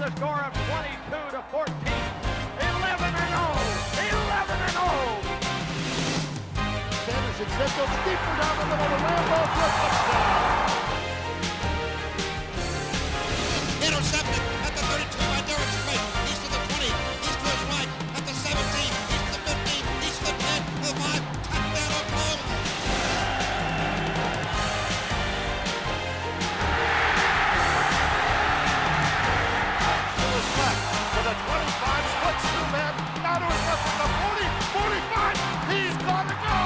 with a score of 22-14. 11-0. 11-0. Sanderson sent those deeper down the middle of Rambo for a touchdown. Intercepted at the 32 by Derek Strait. He's to the 20. He's to his right. At the 17. He's to the 15. He's to the 10. To the 5. Touchdown Oklahoma. To his left. To the 25. Splits two men. Now to his left. To the 40. 45. He's gonna go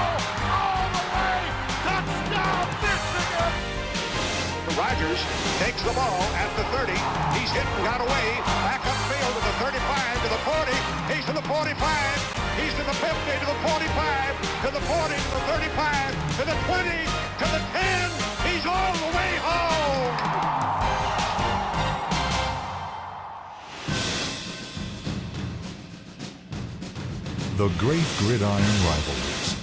all the way. Touchdown Michigan. Rodgers takes the ball at the 30. He's hit and got away. Back upfield to the 35, to the 40. He's to the 45. He's to the 50, to the 45, to the 40, to the 35, to the 20, to the 10. He's all the way home. The Great Gridiron Rivalries.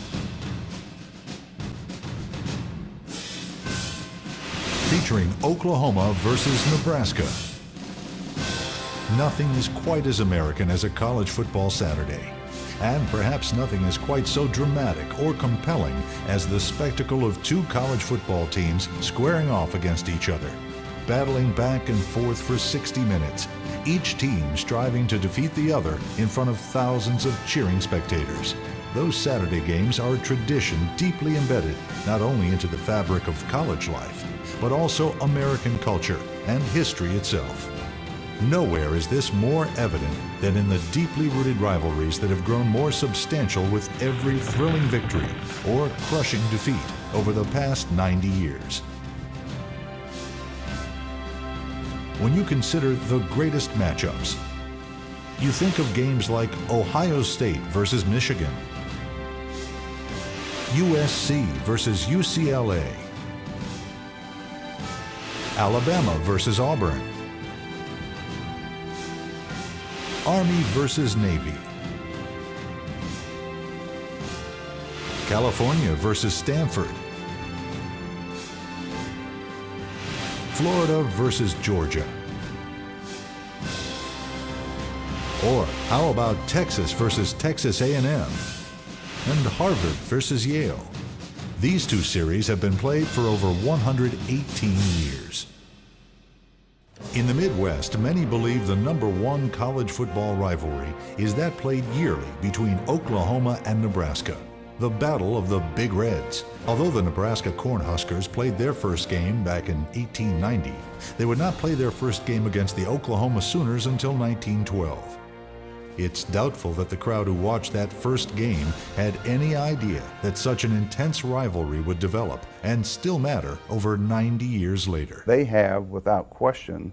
Featuring Oklahoma versus Nebraska. Nothing is quite as American as a college football Saturday. And perhaps nothing is quite so dramatic or compelling as the spectacle of two college football teams squaring off against each other, battling back and forth for 60 minutes, each team striving to defeat the other in front of thousands of cheering spectators. Those Saturday games are a tradition deeply embedded not only into the fabric of college life, but also American culture and history itself. Nowhere is this more evident than in the deeply rooted rivalries that have grown more substantial with every thrilling victory or crushing defeat over the past 90 years. When you consider the greatest matchups, you think of games like Ohio State versus Michigan, USC versus UCLA, Alabama versus Auburn, Army versus Navy, California versus Stanford, Florida versus Georgia. Or how about Texas versus Texas A&M and Harvard versus Yale? These two series have been played for over 118 years. In the Midwest, many believe the #1 college football rivalry is that played yearly between Oklahoma and Nebraska, the Battle of the Big Reds. Although the Nebraska Cornhuskers played their first game back in 1890, they would not play their first game against the Oklahoma Sooners until 1912. It's doubtful that the crowd who watched that first game had any idea that such an intense rivalry would develop and still matter over 90 years later. They have, without question,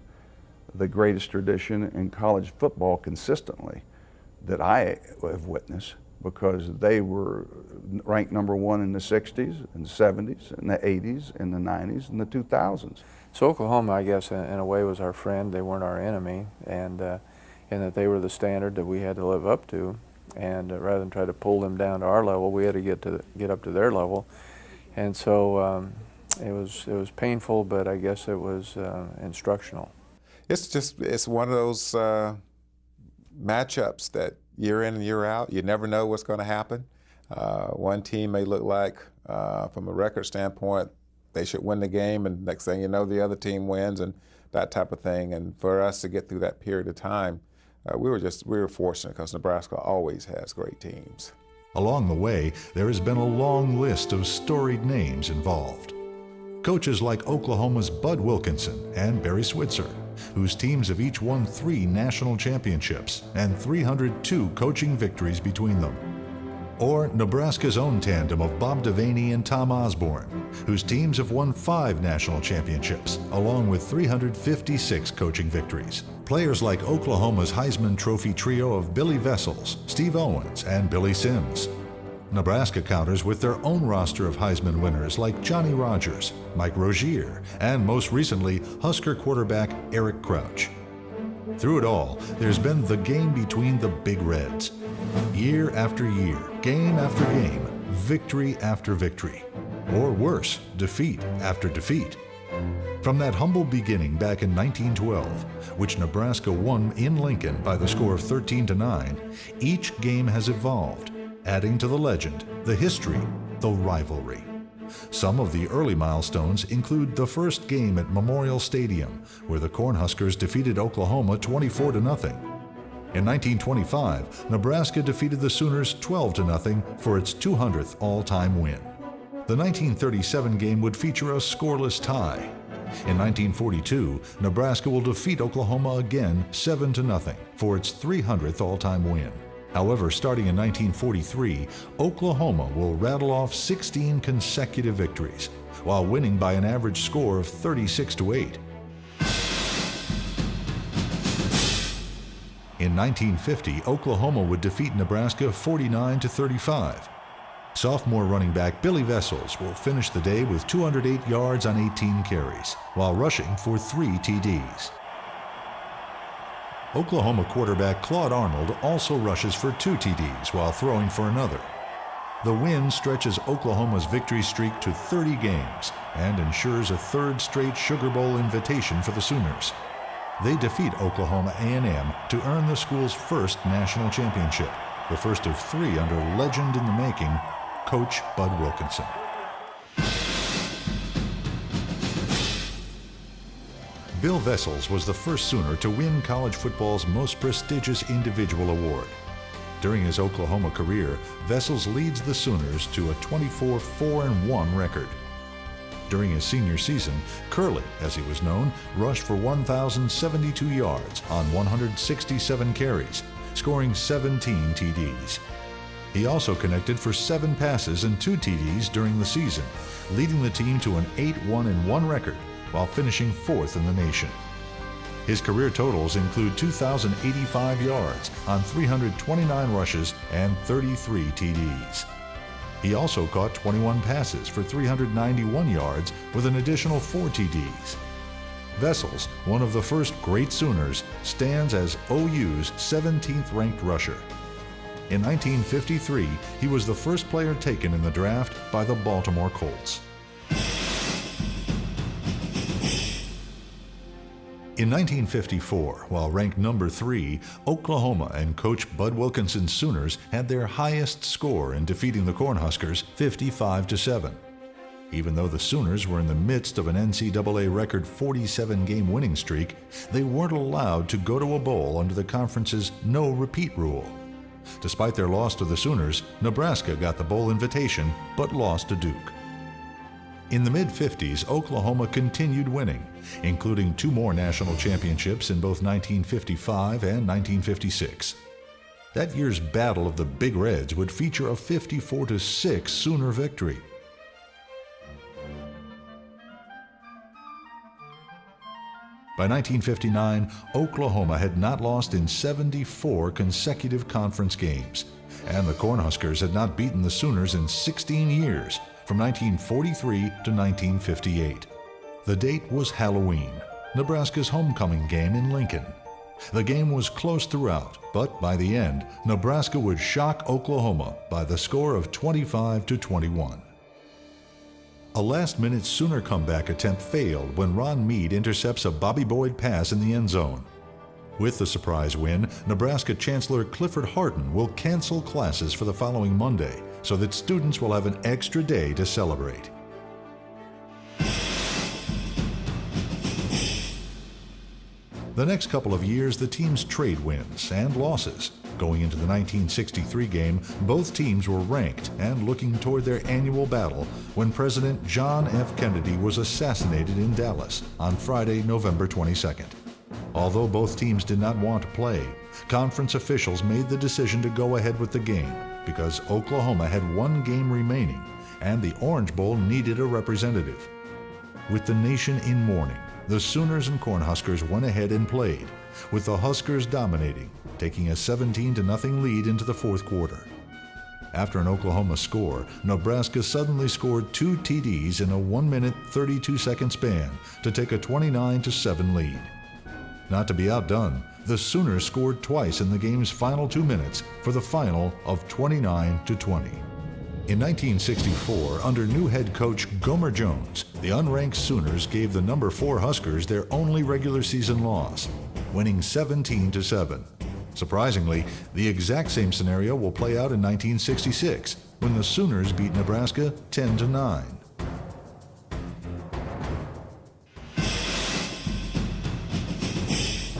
the greatest tradition in college football consistently that I have witnessed, because they were ranked #1 in the 60s and 70s and the 80s and the 90s and the 2000s. So Oklahoma, I guess, in a way was our friend. They weren't our enemy, and that they were the standard that we had to live up to. And rather than try to pull them down to our level, we had to get up to their level. And so it was painful, but I guess it was instructional. It's one of those matchups that year in and year out, you never know what's going to happen. One team may look like, from a record standpoint, they should win the game, and next thing you know, the other team wins, and that type of thing. And for us to get through that period of time, we were fortunate, because Nebraska always has great teams. Along the way, there has been a long list of storied names involved. Coaches like Oklahoma's Bud Wilkinson and Barry Switzer, whose teams have each won 3 national championships and 302 coaching victories between them. Or Nebraska's own tandem of Bob Devaney and Tom Osborne, whose teams have won 5 national championships, along with 356 coaching victories. Players like Oklahoma's Heisman Trophy trio of Billy Vessels, Steve Owens, and Billy Sims. Nebraska counters with their own roster of Heisman winners like Johnny Rodgers, Mike Rozier, and most recently, Husker quarterback Eric Crouch. Through it all, there's been the game between the Big Reds. Year after year, game after game, victory after victory. Or worse, defeat after defeat. From that humble beginning back in 1912, which Nebraska won in Lincoln by the score of 13-9, each game has evolved, adding to the legend, the history, the rivalry. Some of the early milestones include the first game at Memorial Stadium, where the Cornhuskers defeated Oklahoma 24-0. In 1925, Nebraska defeated the Sooners 12-0 for its 200th all-time win. The 1937 game would feature a scoreless tie. In 1942, Nebraska will defeat Oklahoma again 7-0 for its 300th all-time win. However, starting in 1943, Oklahoma will rattle off 16 consecutive victories, while winning by an average score of 36-8. In 1950, Oklahoma would defeat Nebraska 49-35. Sophomore running back Billy Vessels will finish the day with 208 yards on 18 carries, while rushing for 3 TDs. Oklahoma quarterback Claude Arnold also rushes for 2 TDs while throwing for another. The win stretches Oklahoma's victory streak to 30 games and ensures a third straight Sugar Bowl invitation for the Sooners. They defeat Oklahoma A&M to earn the school's first national championship, the first of 3 under legend in the making, Coach Bud Wilkinson. Bill Vessels was the first Sooner to win college football's most prestigious individual award. During his Oklahoma career, Vessels leads the Sooners to a 24-4-1 record. During his senior season, Curly, as he was known, rushed for 1,072 yards on 167 carries, scoring 17 TDs. He also connected for 7 passes and 2 TDs during the season, leading the team to an 8-1-1 record while finishing 4th in the nation. His career totals include 2,085 yards on 329 rushes and 33 TDs. He also caught 21 passes for 391 yards with an additional 4 TDs. Vessels, one of the first great Sooners, stands as OU's 17th ranked rusher. In 1953, he was the first player taken in the draft by the Baltimore Colts. In 1954, while ranked number 3, Oklahoma and Coach Bud Wilkinson's Sooners had their highest score in defeating the Cornhuskers 55-7. Even though the Sooners were in the midst of an NCAA record 47-game winning streak, they weren't allowed to go to a bowl under the conference's no-repeat rule. Despite their loss to the Sooners, Nebraska got the bowl invitation but lost to Duke. In the mid-50s, Oklahoma continued winning, including 2 more national championships in both 1955 and 1956. That year's Battle of the Big Reds would feature a 54-6 Sooner victory. By 1959, Oklahoma had not lost in 74 consecutive conference games, and the Cornhuskers had not beaten the Sooners in 16 years, from 1943 to 1958. The date was Halloween, Nebraska's homecoming game in Lincoln. The game was close throughout, but by the end, Nebraska would shock Oklahoma by the score of 25-21. A last-minute Sooner comeback attempt failed when Ron Mead intercepts a Bobby Boyd pass in the end zone. With the surprise win, Nebraska Chancellor Clifford Harton will cancel classes for the following Monday so that students will have an extra day to celebrate. The next couple of years, the teams trade wins and losses. Going into the 1963 game, both teams were ranked and looking toward their annual battle when President John F. Kennedy was assassinated in Dallas on Friday, November 22nd. Although both teams did not want to play, conference officials made the decision to go ahead with the game because Oklahoma had 1 game remaining and the Orange Bowl needed a representative. With the nation in mourning, the Sooners and Cornhuskers went ahead and played, with the Huskers dominating, taking a 17-0 lead into the 4th quarter. After an Oklahoma score, Nebraska suddenly scored 2 TDs in a 1-minute, 32-second span to take a 29-7 lead. Not to be outdone, the Sooners scored twice in the game's final 2 minutes for the final of 29-20. In 1964, under new head coach Gomer Jones, the unranked Sooners gave the number 4 Huskers their only regular season loss, winning 17-7. Surprisingly, the exact same scenario will play out in 1966, when the Sooners beat Nebraska 10-9.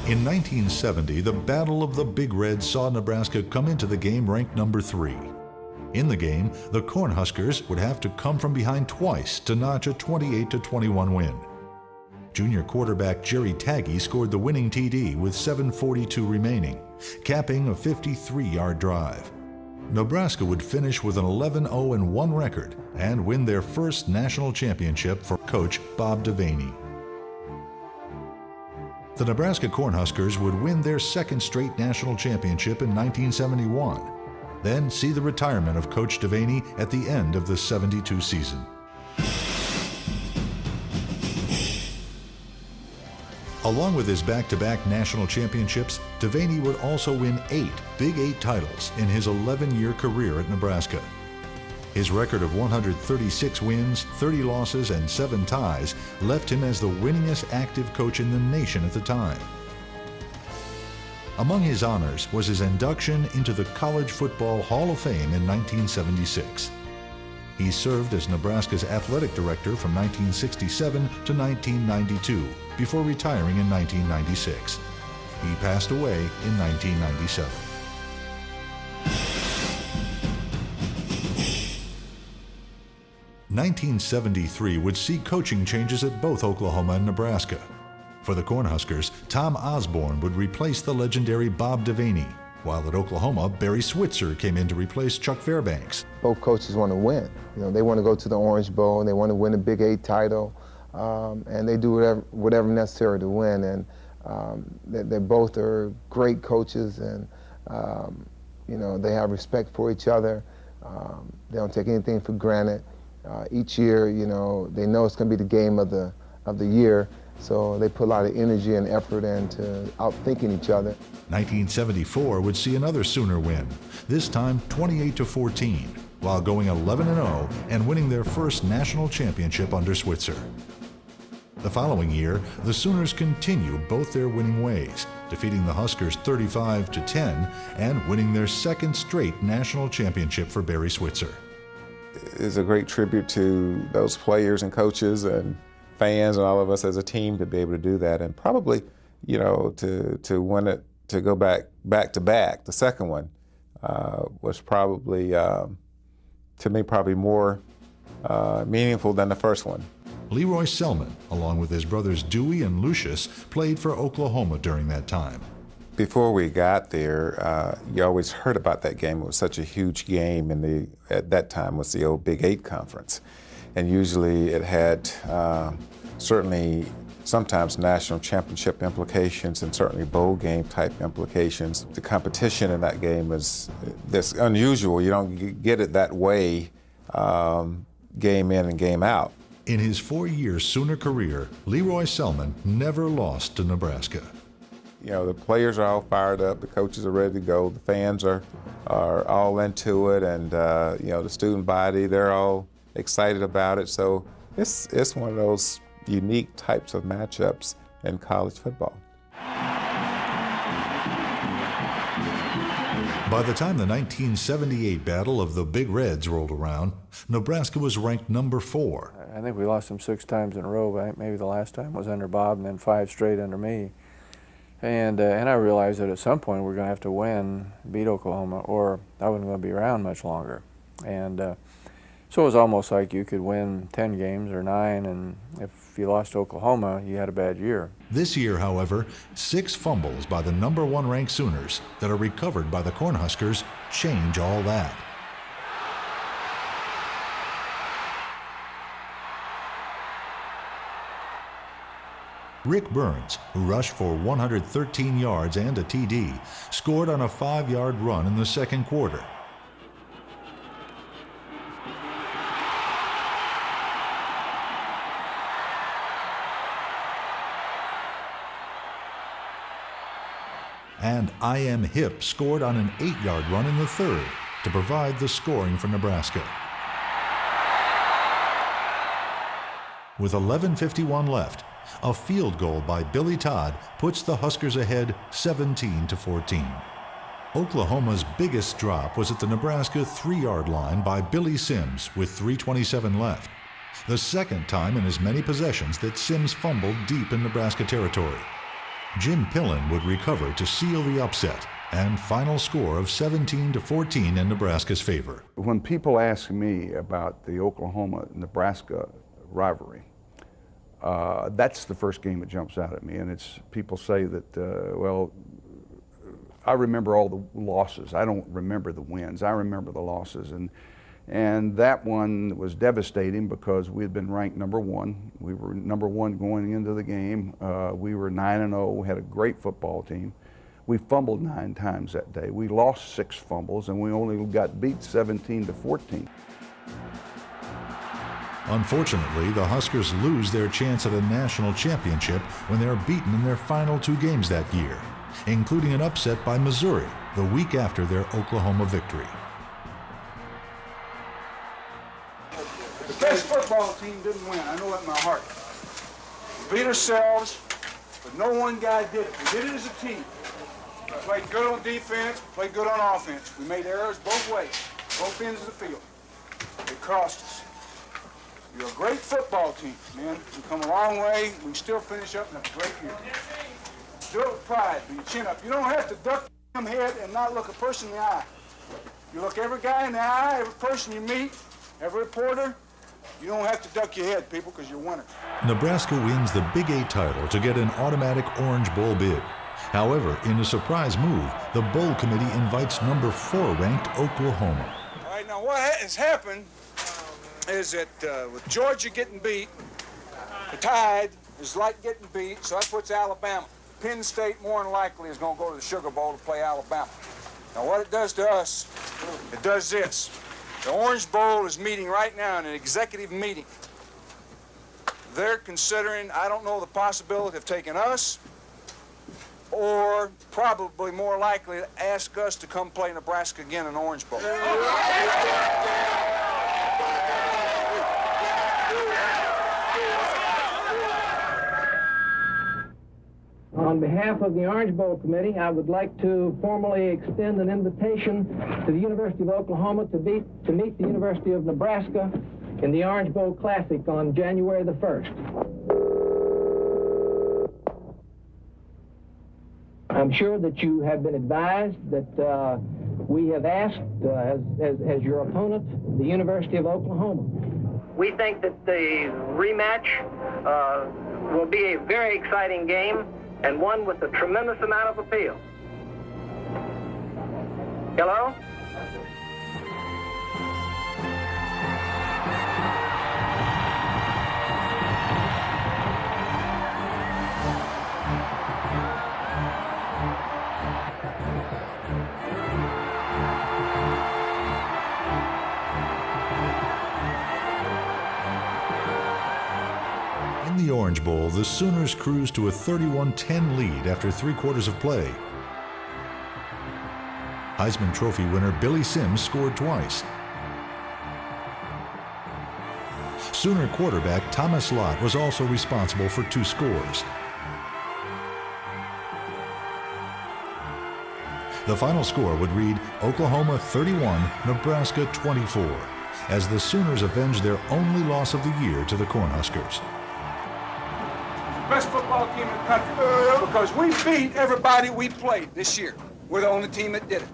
In 1970, the Battle of the Big Reds saw Nebraska come into the game ranked number 3. In the game, the Cornhuskers would have to come from behind twice to notch a 28-21 win. Junior quarterback Jerry Taggy scored the winning TD with 7:42 remaining, capping a 53-yard drive. Nebraska would finish with an 11-0-1 record and win their first national championship for coach Bob Devaney. The Nebraska Cornhuskers would win their second straight national championship in 1971, then see the retirement of Coach Devaney at the end of the 72 season. Along with his back-to-back national championships, Devaney would also win 8 Big 8 titles in his 11-year career at Nebraska. His record of 136 wins, 30 losses, and 7 ties left him as the winningest active coach in the nation at the time. Among his honors was his induction into the College Football Hall of Fame in 1976. He served as Nebraska's athletic director from 1967 to 1992, before retiring in 1996. He passed away in 1997. (1973) would see coaching changes at both Oklahoma and Nebraska. For the Cornhuskers, Tom Osborne would replace the legendary Bob Devaney, while at Oklahoma, Barry Switzer came in to replace Chuck Fairbanks. Both coaches want to win. You know, they want to go to the Orange Bowl and they want to win a Big 8 title, and they do whatever necessary to win. And they both are great coaches, and you know, they have respect for each other. They don't take anything for granted. Each year, you know, they know it's going to be the game of the year, so they put a lot of energy and effort into outthinking each other. 1974 would see another Sooner win, this time 28-14, while going 11-0 and winning their first national championship under Switzer. The following year, the Sooners continued both their winning ways, defeating the Huskers 35-10 and winning their second straight national championship for Barry Switzer. It's a great tribute to those players and coaches and fans and all of us as a team to be able to do that, and probably, you know, to win it, to go back to back. The second one was probably, to me, probably more meaningful than the first one. Leroy Selman, along with his brothers Dewey and Lucius, played for Oklahoma during that time. Before we got there, you always heard about that game. It was such a huge game, and at that time was the old Big 8 conference. And usually it had certainly sometimes national championship implications and certainly bowl game type implications. The competition in that game was this unusual. You don't get it that way, game in and game out. In his 4-year Sooner career, Leroy Selman never lost to Nebraska. You know, the players are all fired up, the coaches are ready to go, the fans are all into it, and you know, the student body, they're all excited about it. So it's one of those unique types of matchups in college football. By the time the 1978 Battle of the Big Reds rolled around, Nebraska was ranked number 4. I think we lost them 6 times in a row. I think maybe the last time was under Bob, and then 5 straight under me. And I realized that at some point we're going to have to win, beat Oklahoma, or I wasn't going to be around much longer. And so it was almost like you could win 10 games or 9, and if you lost to Oklahoma, you had a bad year. This year, however, 6 fumbles by the number 1 ranked Sooners that are recovered by the Cornhuskers change all that. Rick Burns, who rushed for 113 yards and a TD, scored on a 5-yard run in the second quarter. And I.M. Hipp scored on an 8-yard run in the third to provide the scoring for Nebraska. With 11:51 left, a field goal by Billy Todd puts the Huskers ahead 17-14. Oklahoma's biggest drop was at the Nebraska 3-yard line by Billy Sims with 3:27 left. The second time in as many possessions that Sims fumbled deep in Nebraska territory. Jim Pillen would recover to seal the upset, and final score of 17-14 in Nebraska's favor. When people ask me about the Oklahoma-Nebraska rivalry, that's the first game that jumps out at me, and it's people say that, well, I remember all the losses. I don't remember the wins. I remember the losses, and that one was devastating because we had been ranked number 1. We were number 1 going into the game. We were 9-0, had a great football team. We fumbled 9 times that day. We lost 6 fumbles, and we only got beat 17-14. Unfortunately, the Huskers lose their chance at a national championship when they are beaten in their final 2 games that year, including an upset by Missouri the week after their Oklahoma victory. The best football team didn't win. I know that in my heart. We beat ourselves, but no one guy did it. We did it as a team. We played good on defense, we played good on offense. We made errors both ways, both ends of the field. It cost us. You're a great football team, man. We've come a long way. We can still finish up and have a great year. Do it with pride, with your chin up. You don't have to duck your head and not look a person in the eye. You look every guy in the eye, every person you meet, every reporter. You don't have to duck your head, people, because you're winners. Nebraska wins the Big 8 title to get an automatic Orange Bowl bid. However, in a surprise move, the Bowl Committee invites number 4 ranked Oklahoma. All right, now what has happened is that with Georgia getting beat, the Tide is like getting beat, so that puts Alabama. Penn State more than likely is going to go to the Sugar Bowl to play Alabama. Now what it does to us, it does this. The Orange Bowl is meeting right now in an executive meeting. They're considering, I don't know, the possibility of taking us, or probably more likely to ask us to come play Nebraska again in Orange Bowl. On behalf of the Orange Bowl Committee, I would like to formally extend an invitation to the University of Oklahoma to meet the University of Nebraska in the Orange Bowl Classic on January the 1st. I'm sure that you have been advised that we have asked, as your opponent, the University of Oklahoma. We think that the rematch will be a very exciting game, and one with a tremendous amount of appeal. Hello? In the Orange Bowl, the Sooners cruised to a 31-10 lead after 3 quarters of play. Heisman Trophy winner Billy Sims scored twice. Sooner quarterback Thomas Lott was also responsible for 2 scores. The final score would read Oklahoma 31, Nebraska 24, as the Sooners avenged their only loss of the year to the Cornhuskers. Best football team in the country because we beat everybody we played this year. We're the only team that did it.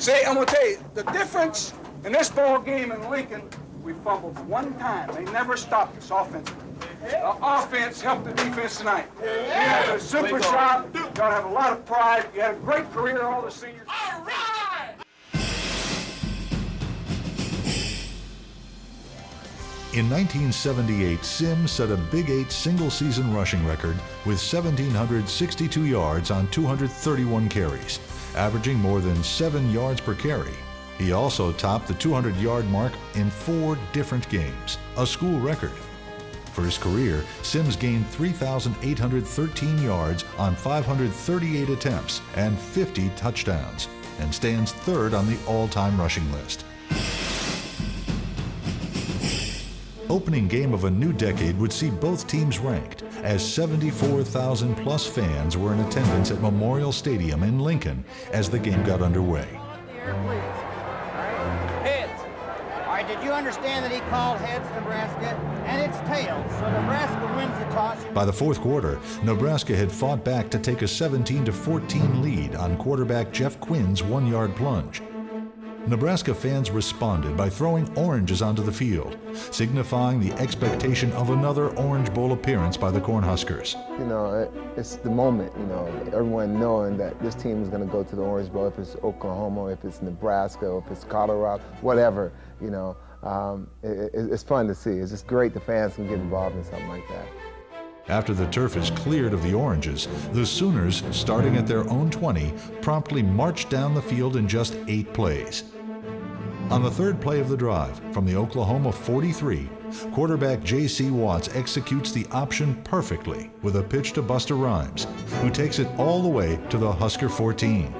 See, I'm going to tell you, the difference in this ball game in Lincoln, we fumbled 1 time. They never stopped us offensively. The offense helped the defense tonight. You had a super job. Y'all have a lot of pride. You had a great career, all the seniors. All right! In 1978, Sims set a Big 8 single-season rushing record with 1,762 yards on 231 carries, averaging more than 7 yards per carry. He also topped the 200-yard mark in 4 different games, a school record. For his career, Sims gained 3,813 yards on 538 attempts and 50 touchdowns, and stands 3rd on the all-time rushing list. Opening game of a new decade would see both teams ranked, as 74,000 plus fans were in attendance at Memorial Stadium in Lincoln as the game got underway. Heads. All right, did you understand that he called heads, Nebraska? And it's tails, so Nebraska wins the toss. By the fourth quarter, Nebraska had fought back to take a 17-14 lead on quarterback Jeff Quinn's 1-yard plunge. Nebraska fans responded by throwing oranges onto the field, signifying the expectation of another Orange Bowl appearance by the Cornhuskers. You know, it's the moment, you know, everyone knowing that this team is going to go to the Orange Bowl, if it's Oklahoma, if it's Nebraska, or if it's Colorado, whatever, you know. It's fun to see. It's just great the fans can get involved in something like that. After the turf is cleared of the oranges, the Sooners, starting at their own 20, promptly marched down the field in just 8 plays. On the third play of the drive, from the Oklahoma 43, quarterback J.C. Watts executes the option perfectly with a pitch to Buster Rhymes, who takes it all the way to the Husker 14.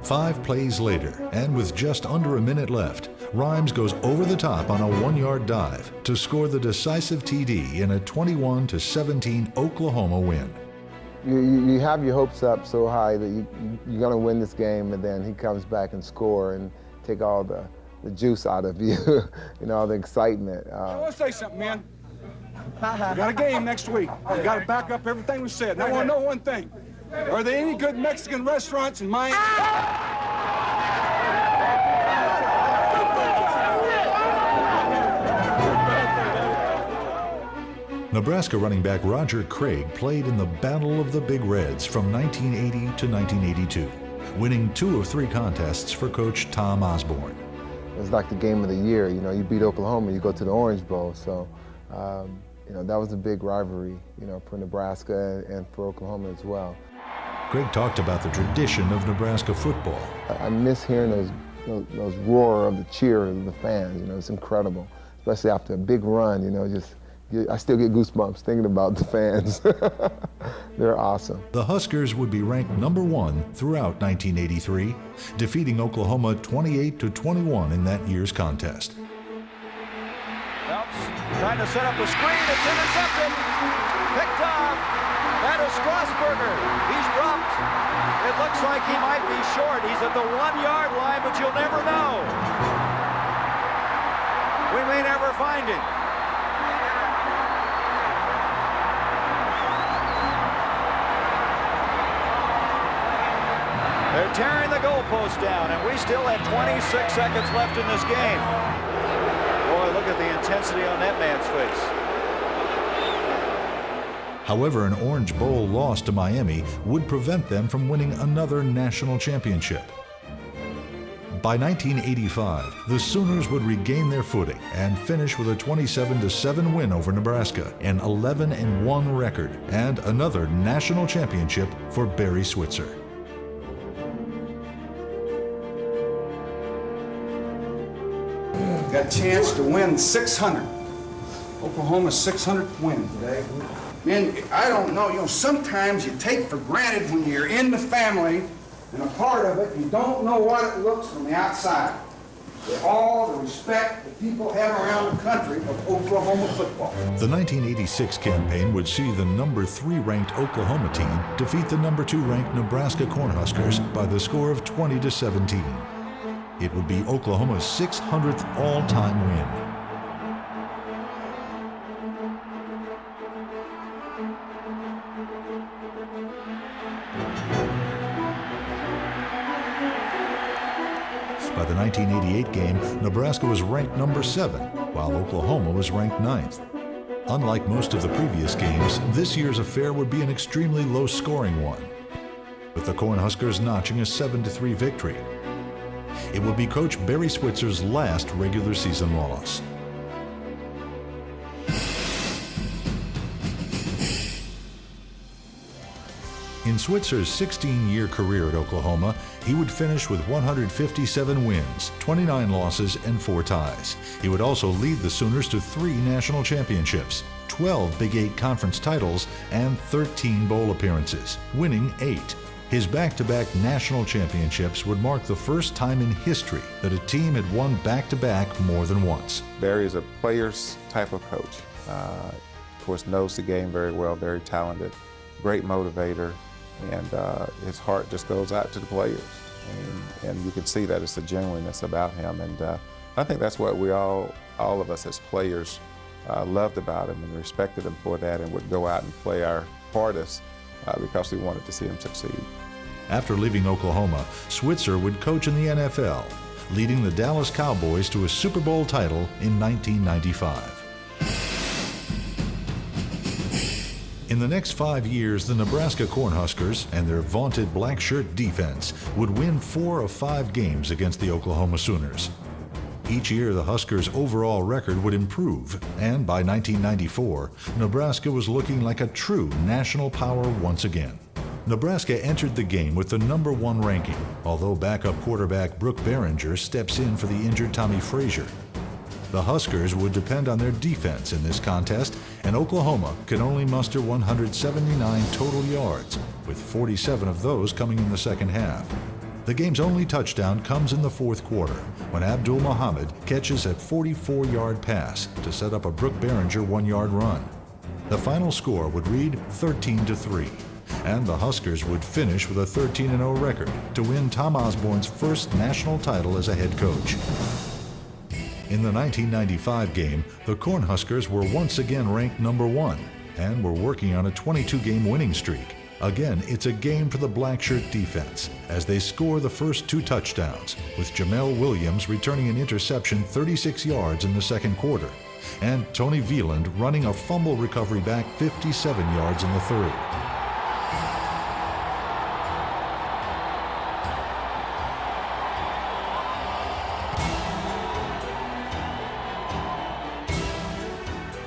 5 plays later, and with just under a minute left, Rhymes goes over the top on a 1-yard dive to score the decisive TD in a 21-17 Oklahoma win. You have your hopes up so high that you're going to win this game, and then he comes back and score and take all the juice out of you, you know, all the excitement. I want to say something, man. We got a game next week. We got to back up everything we said. And I want to know one thing. Are there any good Mexican restaurants in Miami? Nebraska running back Roger Craig played in the Battle of the Big Reds from 1980 to 1982, winning 2 of 3 contests for coach Tom Osborne. It was like the game of the year. You know, you beat Oklahoma, you go to the Orange Bowl. So, you know, that was a big rivalry, you know, for Nebraska and for Oklahoma as well. Craig talked about the tradition of Nebraska football. I miss hearing those roar of the cheer of the fans. You know, it's incredible, especially after a big run. You know, I still get goosebumps thinking about the fans. They're awesome. The Huskers would be ranked number 1 throughout 1983, defeating Oklahoma 28-21 in that year's contest. Phelps trying to set up a screen. It's intercepted. Picked off. That is Strasburger. He's dropped. It looks like he might be short. He's at the 1-yard line, but you'll never know. We may never find him. They're tearing the goalpost down, and we still have 26 seconds left in this game. Boy, look at the intensity on that man's face. However, an Orange Bowl loss to Miami would prevent them from winning another national championship. By 1985, the Sooners would regain their footing and finish with a 27-7 win over Nebraska, an 11-1 record, and another national championship for Barry Switzer. Got a chance to win 600. Oklahoma's 600th win today. Man, I don't know, you know, sometimes you take for granted when you're in the family and a part of it, you don't know what it looks from the outside. With all the respect that people have around the country of Oklahoma football. The 1986 campaign would see the number 3 ranked Oklahoma team defeat the number 2 ranked Nebraska Cornhuskers by the score of 20-17. It would be Oklahoma's 600th all-time win. By the 1988 game, Nebraska was ranked number 7, while Oklahoma was ranked 9th. Unlike most of the previous games, this year's affair would be an extremely low-scoring one, with the Cornhuskers notching a 7-3 victory. It would be Coach Barry Switzer's last regular season loss. In Switzer's 16-year career at Oklahoma, he would finish with 157 wins, 29 losses, and 4 ties. He would also lead the Sooners to 3 national championships, 12 Big 8 conference titles, and 13 bowl appearances, winning 8. His back-to-back national championships would mark the first time in history that a team had won back-to-back more than once. Barry is a player's type of coach. Of course, knows the game very well, very talented, great motivator, and his heart just goes out to the players. And you can see that it's the genuineness about him. And I think that's what we all of us as players loved about him and respected him for that, and would go out and play our hardest because we wanted to see him succeed. After leaving Oklahoma, Switzer would coach in the NFL, leading the Dallas Cowboys to a Super Bowl title in 1995. In the next 5 years, the Nebraska Cornhuskers and their vaunted black shirt defense would win 4 of 5 games against the Oklahoma Sooners. Each year, the Huskers' overall record would improve, and by 1994, Nebraska was looking like a true national power once again. Nebraska entered the game with the #1 ranking, although backup quarterback Brooke Behringer steps in for the injured Tommy Frazier. The Huskers would depend on their defense in this contest, and Oklahoma could only muster 179 total yards, with 47 of those coming in the second half. The game's only touchdown comes in the fourth quarter, when Abdul Muhammad catches a 44-yard pass to set up a Brooke Behringer 1-yard run. The final score would read 13-3, and the Huskers would finish with a 13-0 record to win Tom Osborne's first national title as a head coach. In the 1995 game, the Cornhuskers were once again ranked #1 and were working on a 22-game winning streak. Again, it's a game for the black shirt defense as they score the first 2 touchdowns, with Jamel Williams returning an interception 36 yards in the second quarter, and Tony Veland running a fumble recovery back 57 yards in the third.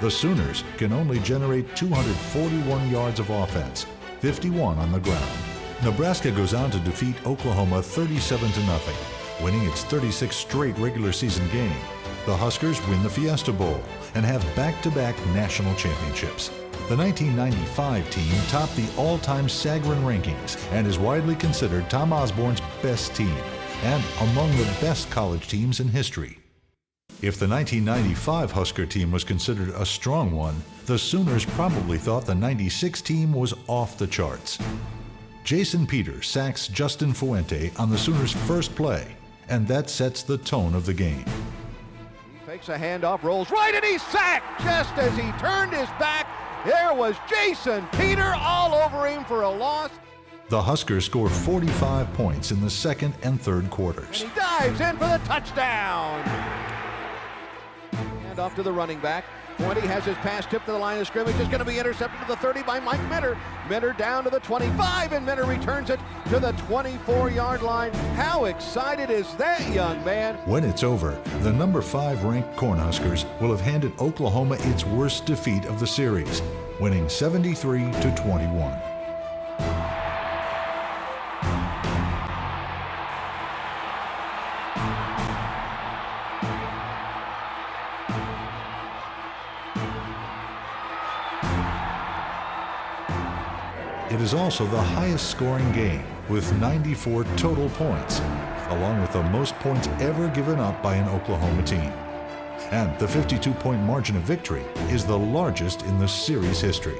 The Sooners can only generate 241 yards of offense, 51 on the ground. Nebraska goes on to defeat Oklahoma 37-0, winning its 36th straight regular season game. The Huskers win the Fiesta Bowl and have back-to-back national championships. The 1995 team topped the all-time Sagarin rankings and is widely considered Tom Osborne's best team and among the best college teams in history. If the 1995 Husker team was considered a strong one, the Sooners probably thought the '96 team was off the charts. Jason Peters sacks Justin Fuente on the Sooners' first play, and that sets the tone of the game. He fakes a handoff, rolls right, and he's sacked just as he turned his back. There was Jason Peters all over him for a loss. The Huskers score 45 points in the second and third quarters. And he dives in for the touchdown. Off to the running back. Fuente has his pass tipped to the line of scrimmage. It's going to be intercepted to the 30 by Mike Minter. Minter down to the 25, and Minter returns it to the 24-yard line. How excited is that young man? When it's over, the #5 ranked Cornhuskers will have handed Oklahoma its worst defeat of the series, winning 73-21. It is also the highest scoring game with 94 total points, along with the most points ever given up by an Oklahoma team. And the 52-point margin of victory is the largest in the series history.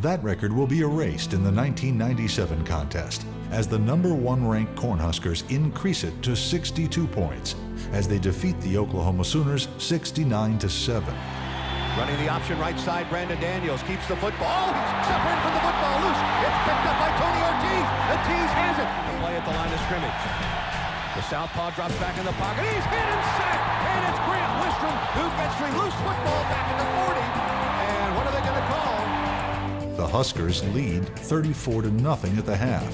That record will be erased in the 1997 contest as the #1 ranked Cornhuskers increase it to 62 points as they defeat the Oklahoma Sooners 69-7. Running the option right side, Brandon Daniels keeps the football. He's separated from the football loose. It's picked up by Tony Ortiz. Ortiz has it. The play at the line of scrimmage. The southpaw drops back in the pocket. He's hit and sacked. And it's Grant Wistrom who gets the loose football back in the 40. And what are they going to call? The Huskers lead 34-0 at the half.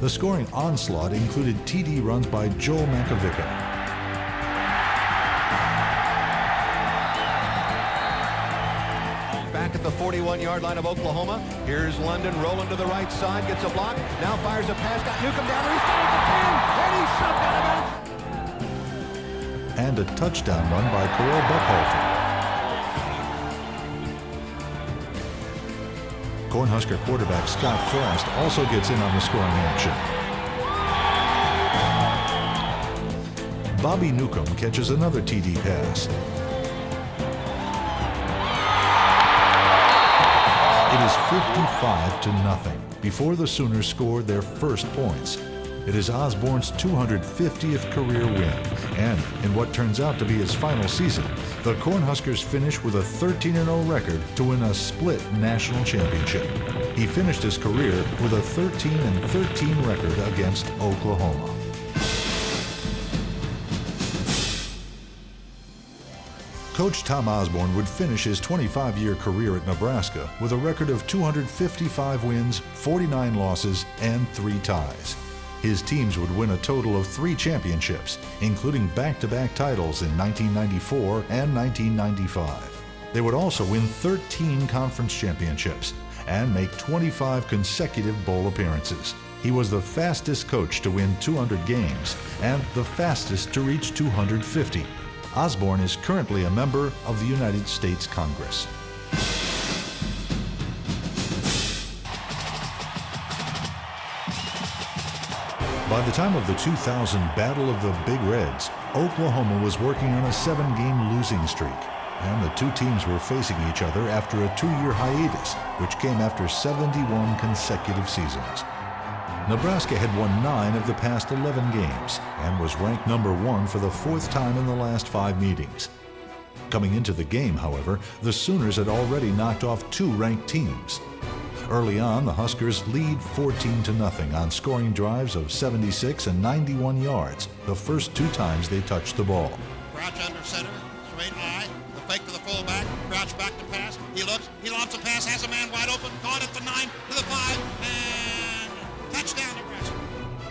The scoring onslaught included TD runs by Joel Makovica. Back at the 41-yard line of Oklahoma. Here's London rolling to the right side, gets a block, now fires a pass, got Newcomb down, he's got it to 10, and he's shoved out of bounds. and a touchdown run by Corral Buckhalter. Cornhusker quarterback Scott Frost also gets in on the scoring action. Bobby Newcomb catches another TD pass. It is 55-0 before the Sooners scored their first points. It is Osborne's 250th career win, and in what turns out to be his final season, the Cornhuskers finish with a 13-0 record to win a split national championship. He finished his career with a 13-13 record against Oklahoma. Coach Tom Osborne would finish his 25-year career at Nebraska with a record of 255 wins, 49 losses, and 3 ties. His teams would win a total of 3 championships, including back-to-back titles in 1994 and 1995. They would also win 13 conference championships and make 25 consecutive bowl appearances. He was the fastest coach to win 200 games and the fastest to reach 250. Osborne is currently a member of the United States Congress. By the time of the 2000 Battle of the Big Reds, Oklahoma was working on a 7-game losing streak, and the two teams were facing each other after a 2-year hiatus, which came after 71 consecutive seasons. Nebraska had won 9 of the past 11 games and was ranked number 1 for the 4th time in the last 5 meetings. Coming into the game, however, the Sooners had already knocked off 2 ranked teams. Early on, the Huskers lead 14-0 on scoring drives of 76 and 91 yards, the first 2 times they touched the ball. Crouch under center, straight eye, the fake to the fullback, Crouch back to pass, he looks, he lobs a pass, has a man wide open, caught at the 9, to the 5, and touchdown Nebraska.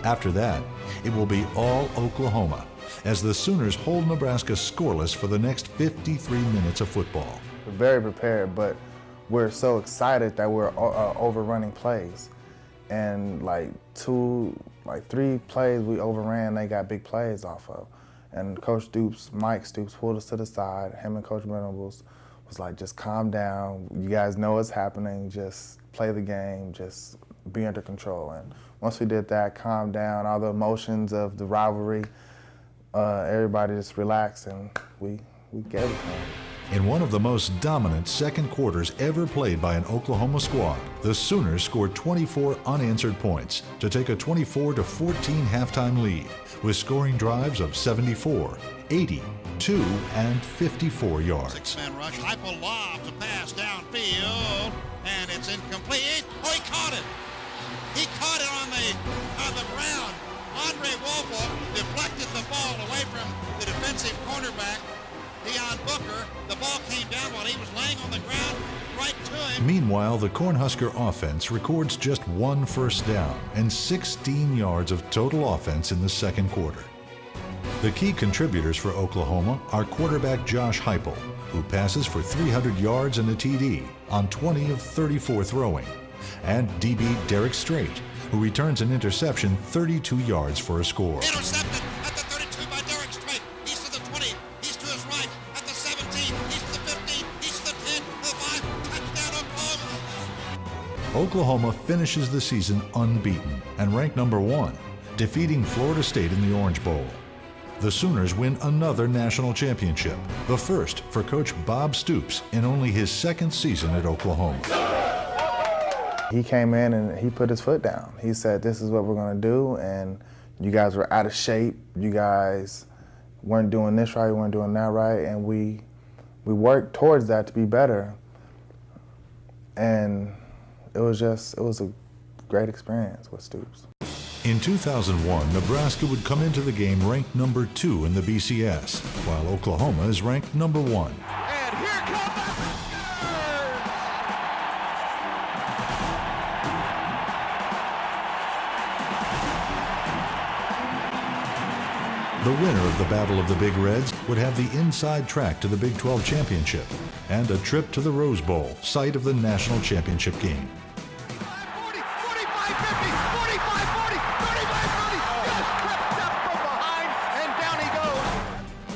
After that, it will be all Oklahoma, as the Sooners hold Nebraska scoreless for the next 53 minutes of football. We're very prepared, but we're so excited that we're overrunning plays. And like 3 plays we overran, they got big plays off of. And Coach Stoops, Mike Stoops, pulled us to the side. Him and Coach Venables was like, just calm down. You guys know what's happening. Just play the game. Just be under control. And once we did that, calm down, all the emotions of the rivalry, everybody just relaxed, and we gave it to them. In one of the most dominant second quarters ever played by an Oklahoma squad, the Sooners scored 24 unanswered points to take a 24-14 halftime lead, with scoring drives of 74, 80, 2, and 54 yards. 6-man rush, Heupel lobs a pass downfield, and it's incomplete. Oh, he caught it! He caught it on the ground. Andre Wolfel deflected the ball away from the defensive cornerback, Deion Booker. The ball came down while he was laying on the ground right to him. Meanwhile, the Cornhusker offense records just 1 first down and 16 yards of total offense in the second quarter. The key contributors for Oklahoma are quarterback Josh Heupel, who passes for 300 yards and a TD on 20 of 34 throwing, and DB Derek Strait, who returns an interception 32 yards for a score. Intercepted at the 32 by Derek Strait. He's to the 20. He's to his right at the 17. He's to the 15. He's to the 10. To the 5. Touchdown Oklahoma. Oklahoma finishes the season unbeaten and ranked number 1, defeating Florida State in the Orange Bowl. The Sooners win another national championship, the first for Coach Bob Stoops in only his 2nd season at Oklahoma. He came in and he put his foot down. He said, this is what we're going to do, and you guys were out of shape. You guys weren't doing this right, you weren't doing that right, and we worked towards that to be better. And it was a great experience with Stoops. In 2001, Nebraska would come into the game ranked number 2 in the BCS, while Oklahoma is ranked number 1. And here come the Huskers! The winner of the Battle of the Big Reds would have the inside track to the Big 12 championship and a trip to the Rose Bowl, site of the national championship game. 40, 45, 50, 45, 40, 35, 40. Just tripped up from behind, and down he goes.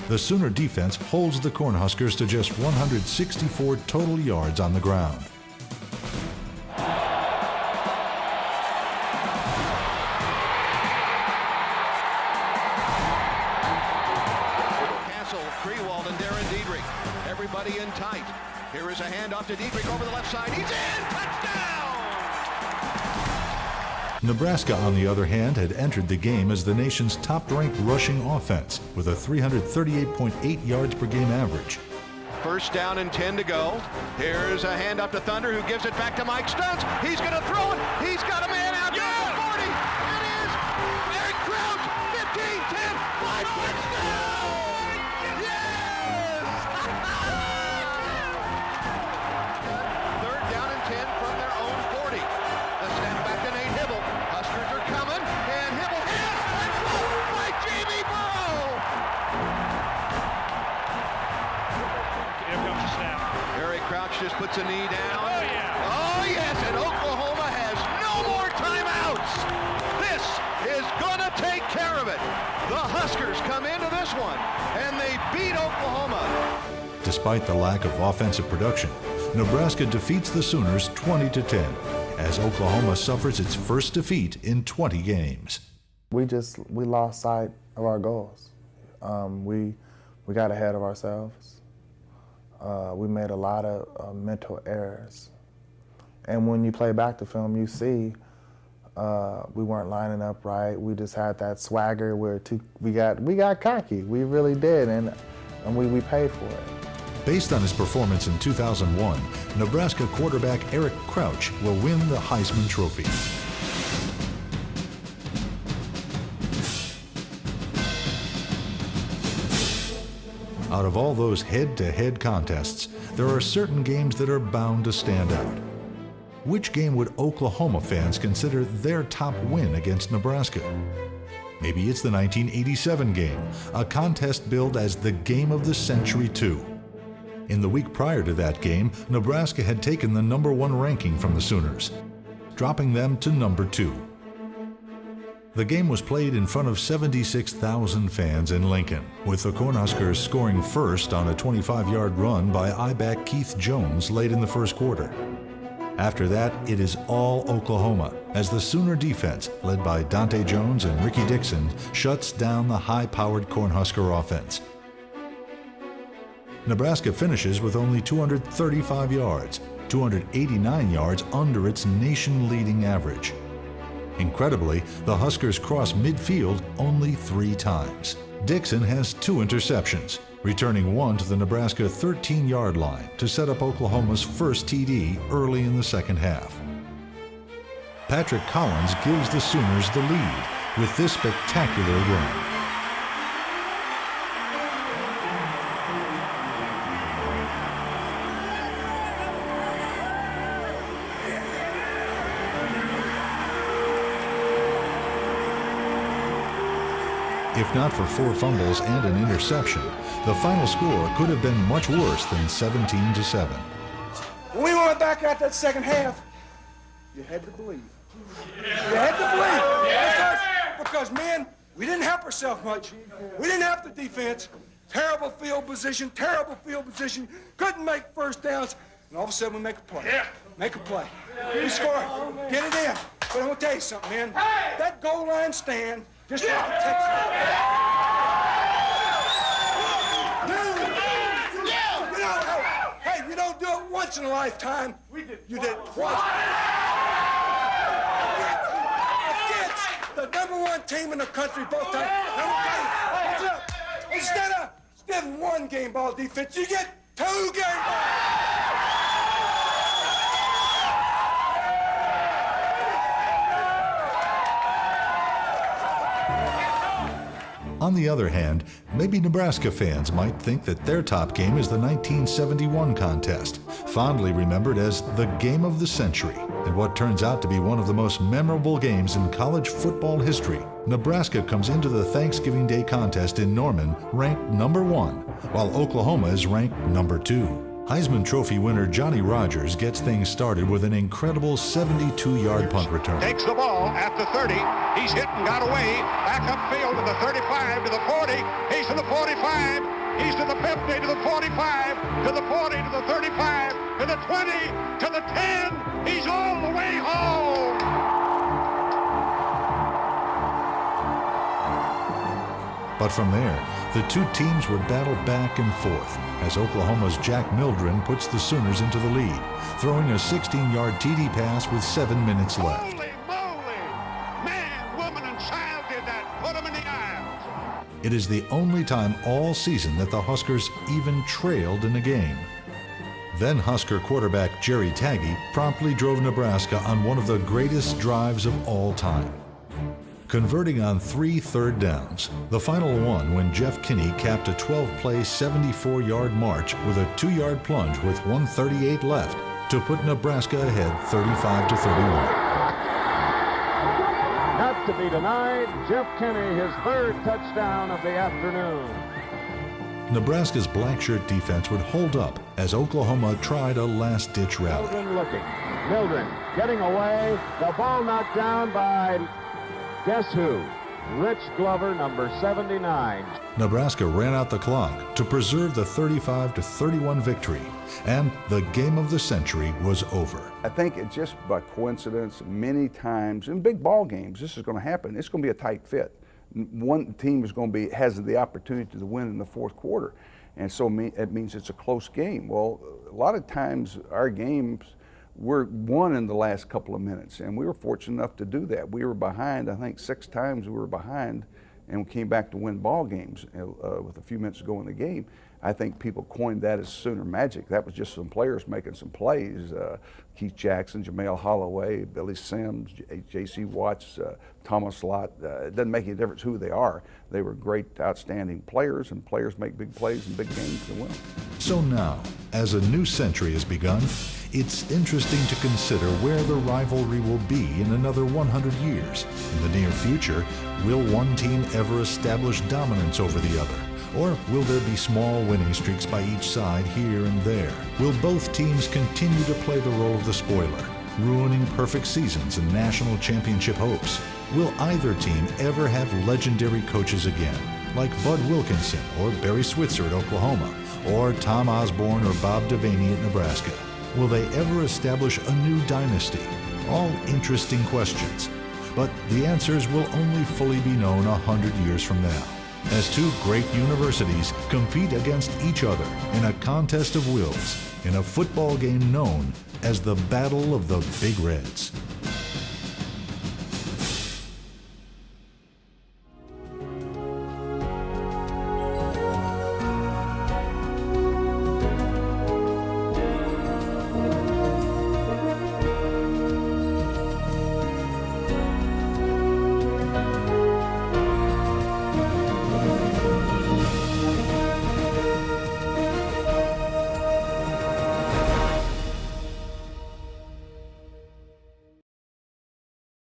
the Sooner defense holds the Cornhuskers to just 164 total yards on the ground. Everybody in tight. Here is a handoff to Dietrich over the left side. He's in! Touchdown! Nebraska, on the other hand, had entered the game as the nation's top-ranked rushing offense with a 338.8 yards per game average. First down and 10 to go. Here's a handoff to Thunder, who gives it back to Mike Stuntz. He's going to throw it. He's got a man out there at 40. It is Eric Crouch. 15, 10, 5, touchdown! Just puts a knee down. Oh, yeah. Oh, yes, and Oklahoma has no more timeouts. This is going to take care of it. The Huskers come into this one, and they beat Oklahoma. Despite the lack of offensive production, Nebraska defeats the Sooners 20-10, as Oklahoma suffers its first defeat in 20 games. We lost sight of our goals. We got ahead of ourselves. We made a lot of mental errors. And when you play back the film, you see we weren't lining up right. We just had that swagger where we got cocky. We really did, and we paid for it. Based on his performance in 2001, Nebraska quarterback Eric Crouch will win the Heisman Trophy. Out of all those head-to-head contests, there are certain games that are bound to stand out. Which game would Oklahoma fans consider their top win against Nebraska? Maybe it's the 1987 game, a contest billed as the Game of the Century too. In the week prior to that game, Nebraska had taken the #1 ranking from the Sooners, dropping them to #2. The game was played in front of 76,000 fans in Lincoln, with the Cornhuskers scoring first on a 25-yard run by I-back Keith Jones late in the first quarter. After that, it is all Oklahoma, as the Sooner defense, led by Dante Jones and Ricky Dixon, shuts down the high-powered Cornhusker offense. Nebraska finishes with only 235 yards, 289 yards under its nation-leading average. Incredibly, the Huskers cross midfield only 3 times. Dixon has 2 interceptions, returning one to the Nebraska 13-yard line to set up Oklahoma's first TD early in the second half. Patrick Collins gives the Sooners the lead with this spectacular run. If not for 4 fumbles and an interception, the final score could have been much worse than 17-7. When we went back out that second half, you had to believe. You had to believe. Because, man, we didn't help ourselves much. We didn't help the defense. Terrible field position, couldn't make first downs, and all of a sudden we make a play. Make a play. We score, get it in. But I'm going to tell you something, man. That goal line stand, just like the Texans. Hey, you don't do it once in a lifetime. You did it twice. Against the #1 team in the country both times. What's up? Instead of getting 1 game ball defense, you get 2 game ball. On the other hand, maybe Nebraska fans might think that their top game is the 1971 contest, fondly remembered as the Game of the Century, and what turns out to be one of the most memorable games in college football history. Nebraska comes into the Thanksgiving Day contest in Norman ranked #1, while Oklahoma is ranked #2. Heisman Trophy winner Johnny Rodgers gets things started with an incredible 72-yard punt return. Takes the ball at the 30. He's hit and got away. Back upfield to the 35, to the 40. He's to the 45. He's to the 50, to the 45, to the 40, to the 35, to the 20, to the 10. He's all the way home. But from there, the two teams would battle back and forth as Oklahoma's Jack Mildren puts the Sooners into the lead, throwing a 16-yard TD pass with 7 minutes left. Holy moly! Man, woman, and child did that. Put them in the aisles. It is the only time all season that the Huskers even trailed in a game. Then Husker quarterback Jerry Tagge promptly drove Nebraska on one of the greatest drives of all time, converting on 3 third downs, the final one when Jeff Kinney capped a 12-play, 74-yard march with a 2-yard plunge with 1:38 left to put Nebraska ahead 35-31. Not to be denied, Jeff Kinney, his 3rd touchdown of the afternoon. Nebraska's black shirt defense would hold up as Oklahoma tried a last-ditch rally. Mildren looking. Mildren getting away. The ball knocked down by... guess who? Rich Glover, number 79. Nebraska ran out the clock to preserve the 35-31 victory, and the game of the century was over. I think it's just by coincidence, many times in big ball games, this is going to happen. It's going to be a tight fit. One team is going to has the opportunity to win in the 4th quarter, and so it means it's a close game. Well, a lot of times our games were won in the last couple of minutes, and we were fortunate enough to do that. We were behind, I think 6 times we were behind, and we came back to win ball games with a few minutes to go in the game. I think people coined that as Sooner Magic. That was just some players making some plays. Keith Jackson, Jamel Holloway, Billy Sims, J.C. Watts, Thomas Lott. It doesn't make any difference who they are. They were great, outstanding players, and players make big plays in big games to win. So now, as a new century has begun, it's interesting to consider where the rivalry will be in another 100 years. In the near future, will one team ever establish dominance over the other? Or will there be small winning streaks by each side here and there? Will both teams continue to play the role of the spoiler, ruining perfect seasons and national championship hopes? Will either team ever have legendary coaches again, like Bud Wilkinson or Barry Switzer at Oklahoma, or Tom Osborne or Bob Devaney at Nebraska? Will they ever establish a new dynasty? All interesting questions, but the answers will only fully be known 100 years from now, as two great universities compete against each other in a contest of wills in a football game known as the Battle of the Big Reds.